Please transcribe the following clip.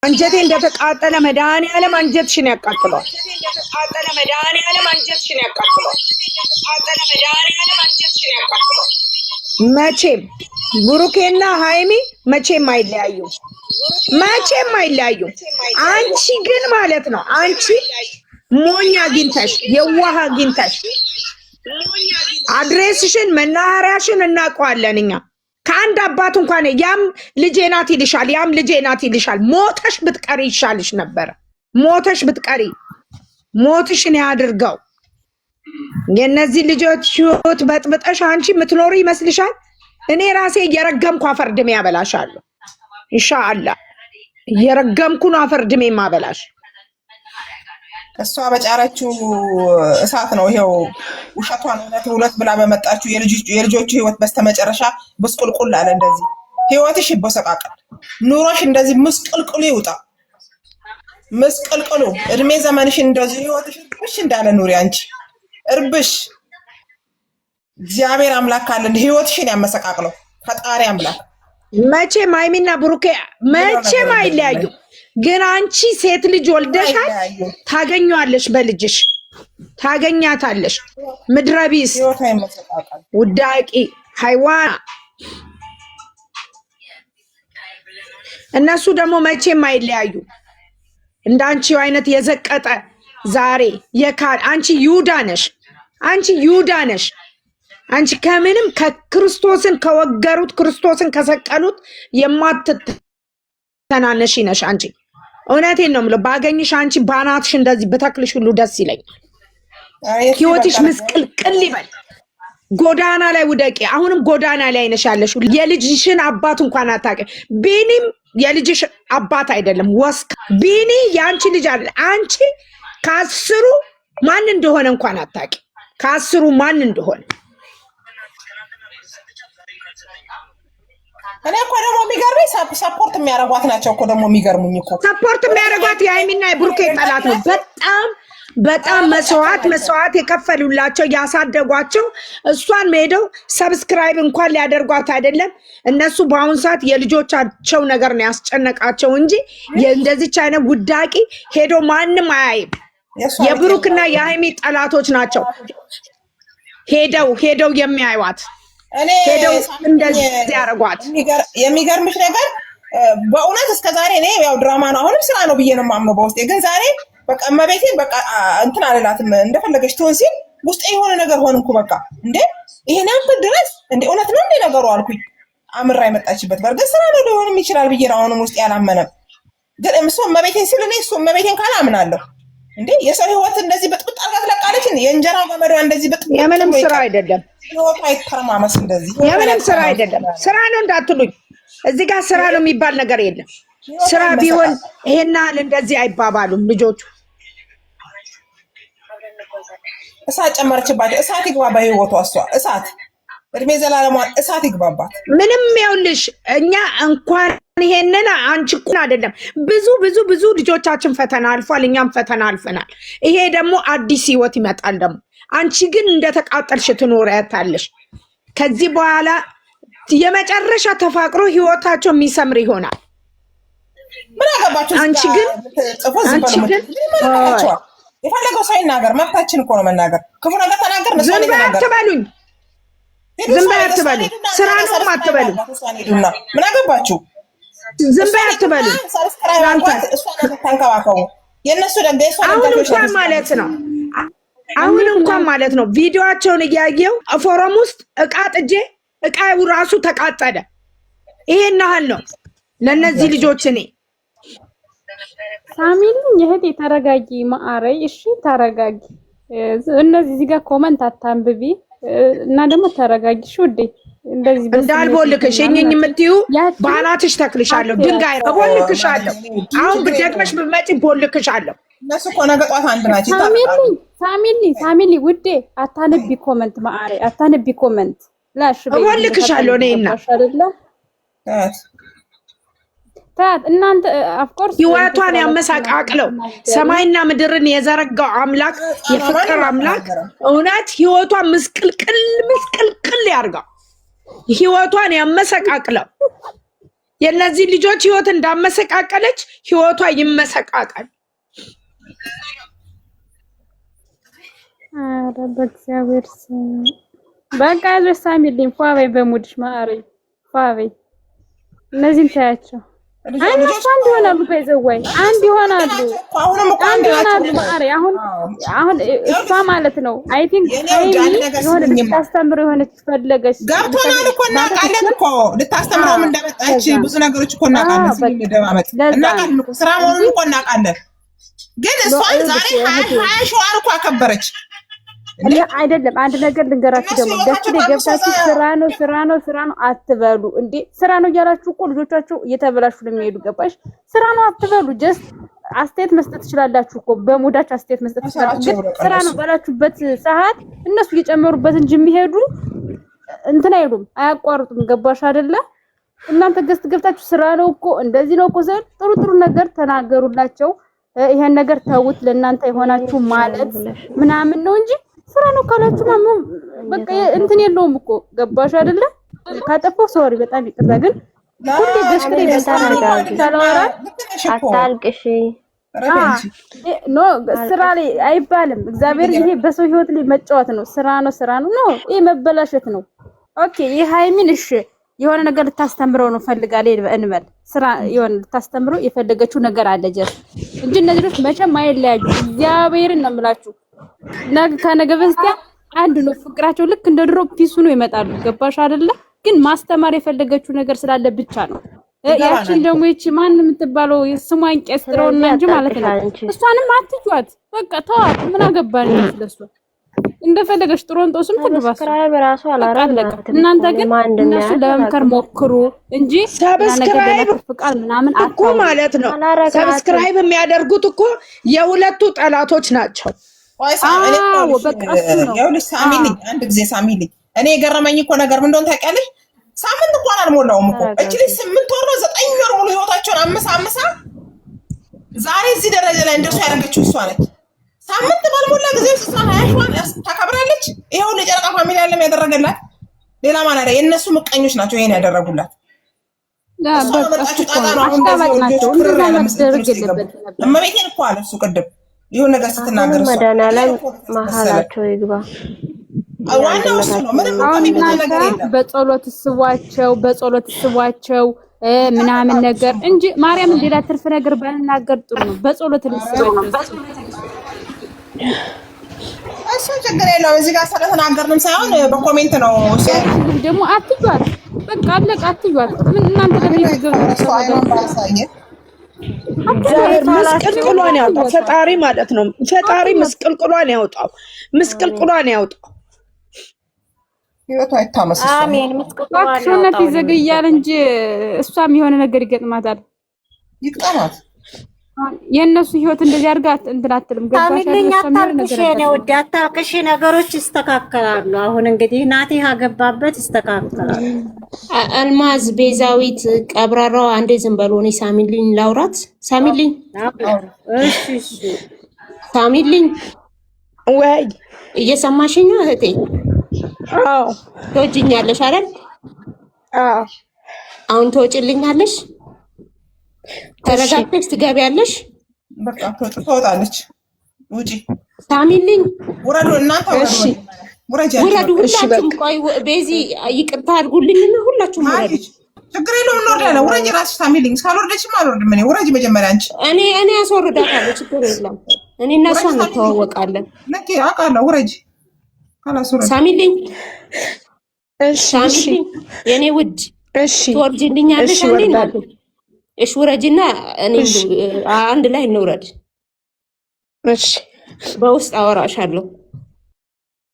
አንጀቴ እንደተቃጠለ መድኃኒዓለም አንጀትሽን ያቃጥለዋል። መቼም ብሩኬና ሃይሚ መቼም አይለያዩም። አንቺ ግን ማለት ነው አንቺ ሞኝ አግኝተሽ የዋህ አግኝተሽ አድሬስሽን መናኸሪያሽን እናውቀዋለን እኛ። ከአንድ አባት እንኳን ያም ልጄ ናት ይልሻል፣ ያም ልጄ ናት ይልሻል። ሞተሽ ብትቀሪ ይሻልሽ ነበረ። ሞተሽ ብትቀሪ ሞትሽን ያድርገው። የነዚህ ልጆች ህይወት በጥብጠሽ አንቺ የምትኖሪ ይመስልሻል? እኔ ራሴ እየረገምኩ አፈርድሜ ያበላሻለሁ። ኢንሻአላህ እየረገምኩ ነው አፈርድሜ ማበላሽ። እሷ በጫረችው እሳት ነው ይሄው ውሸቷን እውነት ብላ በመጣችው የልጆቹ ህይወት በስተመጨረሻ ብስቁልቁል አለ። እንደዚህ ህይወትሽ ይበሰቃቀል፣ ኑሮሽ እንደዚህ ምስቅልቅሉ ይውጣ። ምስቅልቅሉ እድሜ ዘመንሽ እንደዚህ ህይወትሽ እርብሽ እንዳለ ኑሪ። አንቺ እርብሽ እግዚአብሔር አምላክ ካለ ህይወትሽን ያመሰቃቅለው ፈጣሪ አምላክ። መቼም ሃይሚና ብሩኬ መቼም አይለያዩ። ግን አንቺ ሴት ልጅ ወልደሻል፣ ታገኘዋለሽ፣ በልጅሽ ታገኛታለሽ። ምድረቢስ ውዳቂ ሃይዋና። እነሱ ደግሞ መቼም አይለያዩ። እንዳንቺው አይነት የዘቀጠ ዛሬ የካድ አንቺ ይሁዳ ነሽ። አንቺ ከምንም ከክርስቶስን ከወገሩት ክርስቶስን ከሰቀሉት የማትተናነሽ ነሽ አንቺ። እውነቴን ነው የምለው። ባገኝሽ አንቺ ባናትሽ እንደዚህ በተክልሽ ሁሉ ደስ ይለኛል። ህይወትሽ ምስቅልቅል ይበል። ጎዳና ላይ ውደቂ። አሁንም ጎዳና ላይ ነሽ ያለሽው። የልጅሽን አባት እንኳን አታውቂም። ቢኒም የልጅሽ አባት አይደለም። ወስካ ቢኒ የአንቺ ልጅ አይደለም። አንቺ ከአስሩ ማን እንደሆነ እንኳን አታውቂም። ከአስሩ ማን እንደሆነ እኔ እኮ ደግሞ የሚገርመኝ ሰፖርት የሚያደርጓት ናቸው እኮ ደግሞ የሚገርሙኝ እኮ ሰፖርት የሚያደርጓት የሃይሚና የብሩኬ ጠላት ነው። በጣም መስዋዕት የከፈሉላቸው ያሳደጓቸው እሷን ሄደው ሰብስክራይብ እንኳን ሊያደርጓት አይደለም። እነሱ በአሁኑ ሰዓት የልጆቻቸው ነገር ነው ያስጨነቃቸው እንጂ እንደዚች አይነት ውዳቂ ሄዶ ማንም አያይም። የብሩክና የሃይሚ ጠላቶች ናቸው ሄደው የሚያዩዋት። ሄደው እንደዚህ ያደርጓት። የሚገርምሽ ነገር በእውነት እስከዛሬ እኔ ያው ድራማ ነው አሁንም ስራ ነው ብዬ ነው የማምነው በውስጤ። ግን ዛሬ በቃ እመቤቴን በቃ እንትን አልላትም እንደፈለገች ትሆን ሲል ውስጤ የሆነ ነገር ሆንኩ። በቃ እንዴ ይሄን ያንተ ድረስ እንዴ እውነት ነው እንዴ ነገሩ አልኩኝ። አምራ የመጣችበት በርግጥ ስራ ነው ሊሆንም ይችላል ብዬ ነው አሁንም ውስጤ ያላመነም። ግን እሱ እመቤቴን ሲል እኔ እሱ እመቤቴን ካላምናለሁ እንዴ የሰው ህይወት እንደዚህ በጥብጥ አድርጋ ትለቃለች። የእንጀራ ገመዷ እንደዚህ በጥብጥ የምንም ስራ አይደለም። ህይወቷ አይተረማመስ እንደዚህ የምንም ስራ አይደለም። ስራ ነው እንዳትሉኝ። እዚህ ጋር ስራ ነው የሚባል ነገር የለም። ስራ ቢሆን ይሄን ያህል እንደዚህ አይባባሉም ልጆቹ። እሳት ጨመረችባቸው። እሳት ይግባ በህይወቷ እሷ እሳት እድሜ ዘላለሟን እሳት ይግባባት። ምንም ይኸውልሽ እኛ እንኳን ይሄንን አንቺ እኮ አይደለም ብዙ ልጆቻችን ፈተና አልፏል። እኛም ፈተና አልፈናል። ይሄ ደግሞ አዲስ ህይወት ይመጣል። ደግሞ አንቺ ግን እንደተቃጠልሽ ትኖሪያታለሽ። ከዚህ በኋላ የመጨረሻ ተፋቅሮ ህይወታቸው የሚሰምር ይሆናል። ምን አገባችሁ? አንቺ ግን የፈለገው ሰው ይናገር፣ መብታችን እኮ ነው መናገር። ክፉ ነገር ተናገር ነው። ዝም በይ አትበሉኝ። ስራ ነው አትበሉ። ምን አገባችሁ? ዝም በይ አትበሉ። ተንከባከቡ። የእነሱ ደጋይሷ አሁን እንኳን ማለት ነው ቪዲዮአቸውን እያየው ፎረም ውስጥ እቃው ራሱ ተቃጠለ። ይሄን ያህል ነው ለነዚህ ልጆች። እኔ ሳሚን የህቴ ተረጋጊ ማአረይ። እሺ ተረጋጊ። እነዚህ እዚህ ጋር ኮመንት አታንብቢ እና ደግሞ ተረጋጊ። ውዴ እንደዚህ እንዳልቦልክሽ እኝኝ የምትዩ ባናትሽ ተክልሻለሁ። ድንጋይ ቦልክሻለሁ። አሁን ብደግመሽ ብመጪ ቦልክሻለሁ። እነሱ እኮ ነገ ጧት አንድ ናቸው። ሳሚሊ ውዴ አታነቢ ኮመንት ማአረይ አታነቢ ኮመንት ላሽ ቦልክሻለሁ። እኔና ታት እናንተ ኦፍኮርስ ህይወቷን ያመሳቃቅለው ሰማይና ምድርን የዘረጋው አምላክ የፍቅር አምላክ እውነት ህይወቷን ምስቅልቅል ያርጋው። ህይወቷን ያመሳቃቅለው የእነዚህ ልጆች ህይወት እንዳመሰቃቀለች ህይወቷ ይመሰቃቀል። ኧረ በእግዚአብሔር ስም በቃ ያዘሽ ሳሚልኝ ፏ በይ በሙድሽ ማረኝ ፏ በይ። እነዚህን ታያቸው አይነሱ አንድ ይሆናሉ። ከይዘዋይ አንድ ይሆናሉ። አንድ ይሆናሉ። ማረኝ አሁን እሷ ማለት ነው አይ ቲንክ የሆነ ልታስተምር የሆነች ፈለገች ገብቶናል እኮ እናውቃለን እኮ ልታስተምረውም እንደመጣች ብዙ ነገሮች እኮ እናውቃለን። ስለሚደማመጥ እናውቃለን እኮ ስራ መሆኑን እኮ እናውቃለን። ግን እሷን ዛሬ 20 ሺዋን እኮ አከበረች። አይደለም አንድ ነገር ልንገራችሁ ደግሞ ደስ ገብታችሁ ስራ ነው አትበሉ እንዴ። ስራ ነው እያላችሁ እኮ ልጆቻችሁ እየተበላሹ ነው የሚሄዱ። ገባሽ? ስራ ነው አትበሉ። ጀስት አስተያየት መስጠት ትችላላችሁ እኮ በሙዳችሁ አስተያየት መስጠት ትችላላችሁ። ስራ ነው ባላችሁበት ሰዓት እነሱ እየጨመሩበት እንጂ የሚሄዱ እንትን አይሉም፣ አያቋርጡም። ገባሽ አይደለ? እናንተ ገብታችሁ ስራ ነው እኮ እንደዚህ ነው እኮ ጥሩ ነገር ተናገሩላቸው። ይሄን ነገር ተውት፣ ለእናንተ የሆናችሁ ማለት ምናምን ነው እንጂ ስራ ነው ካላችሁ ማም በቃ እንትን የለውም እኮ ገባሽ አይደለ? ካጠፋው ሶሪ በጣም ይቅርታ። ግን ሁሌ ደስ ታላወራ አታልቅሽ ኖ ስራ ላይ አይባልም። እግዚአብሔር ይሄ በሰው ህይወት ላይ መጫወት ነው። ስራ ነው ኖ ይሄ መበላሸት ነው። ኦኬ ይሄ ሃይሚን እሺ የሆነ ነገር ልታስተምረው ነው ፈልጋለህ እንበል። ስራ የሆነ ልታስተምረው የፈለገችው ነገር አለ ጀስ እንጂ እነዚህ ልጆች መቼም አይለያዩ። እግዚአብሔርን ነው የምላችሁ። ከነገ በስቲያ አንድ ነው ፍቅራቸው። ልክ እንደ ድሮ ፒሱ ነው ይመጣሉ። ገባሽ አይደለ? ግን ማስተማር የፈለገችው ነገር ስላለ ብቻ ነው። ያችን ደግሞ ይቺ ማን የምትባለው ስሟን ቄስጥረውና እንጂ ማለት ነው። እሷንም አትጇት በቃ ተዋት። ምን አገባን ስለሷ እንደፈለገች ጥሮንጦስም ትግባስ ሰብስክራይብ ራሱ አላረጋግጥ። እናንተ ግን እነሱ ለመምከር ሞክሩ እንጂ ሰብስክራይብ ፍቃድ ምናምን እኮ ማለት ነው። ሰብስክራይብ የሚያደርጉት እኮ የሁለቱ ጠላቶች ናቸው። ሳሚልኝ አንድ ጊዜ ሳሚልኝ እኔ የገረመኝ እኮ ነገር ምን እንደሆነ ታውቂያለሽ? ሳምንት እንኳን አልሞላውም እኮ እቺ ልጅ 8 ወር ነው 9 ወር ሙሉ ህይወታቸውን አመሳ ዛሬ እዚህ ደረጃ ላይ እንደሱ ያደረገችው እሷ ነች። ሳምንት ባልሞላ ጊዜ ውስጥ 20 ሺዋን ታከብራለች። ይሄው ለጨረቃ ፋሚሊ ያለም ያደረገላት ሌላ ማን አለ? የእነሱ ምቀኞች ናቸው ይሄን ያደረጉላት። እመቤቴን እኮ አለ እሱ ቅድም ይሁን ነገር ስትናገር እሷ መድኃኒዓለም መሀላቸው ይግባ። ዋናው እሱ ነው። ምንም ነገር የለም። በጸሎት ስቧቸው ምናምን ነገር እንጂ ማርያምን ሌላ ትርፍ ነገር ባልናገር ጥሩ ነው። በጸሎት ልስቧቸው እሱ ችግር የለውም። እዚህ ጋር ስለተናገርንም ሳይሆን በኮሜንት ነው። እሱ ደግሞ አትጇት፣ በቃ አለቀ። አትጇት። ምን እናንተ ምስቅልቅሏን ያውጣው ፈጣሪ ማለት ነው። ፈጣሪ ምስቅልቅሏን ያውጣው፣ ምስቅልቅሏን ያውጣው። ህይወቷ አይታመስ። አሜን። ምስቅልቅሏን ይዘገያል እንጂ እሷም የሆነ ነገር ይገጥማታል። ይቅጠማት። የእነሱ ህይወት እንደዚህ አድርጋ እንትን አትልም። ገባሽ? አታልቅሽ፣ ነገሮች ይስተካከላሉ። አሁን እንግዲህ ናቲ ያገባበት ይስተካከላል። አልማዝ ቤዛዊት ቀብራራው አንዴ ዝም በሉ። እኔ ሳሚልኝ ላውራት። ሳሚልኝ እሺ ሳሚልኝ ወይ እየሰማሽኝ ነው እህቴ? አዎ ትወጂኛለሽ አይደል? አዎ አሁን ትወጪልኛለሽ? ተረጋግተሽ ትገቢያለሽ? በቃ ትወጣለች። ውጪ ሳሚልኝ ውረዱ እናንተ ውረዱ ሁላችሁም። ቆይ ቤዚ ይቅርታ አድርጉልኝና ሁላችሁም ውረዱ። ችግር የለውም እንወርዳለን። ውረጅ እራስሽ ሳሚልኝ። ካልወረደችም አልወርድም እኔ። ውረጅ መጀመሪያ አንቺ። እኔ አስወርዳታለሁ። ችግር የለም። እኔ እና እሷ እንተዋወቃለን። ነኪ አውቃለሁ። ውረጅ ካላስወረድ ሳሚልኝ። እሺ ሳሚልኝ የኔ ውድ እሺ ትወርጂልኛለሽ እንዴ? እናቴ እሺ ውረጅና እኔ አንድ ላይ እንውረድ። እሺ በውስጥ አወራሻለሁ።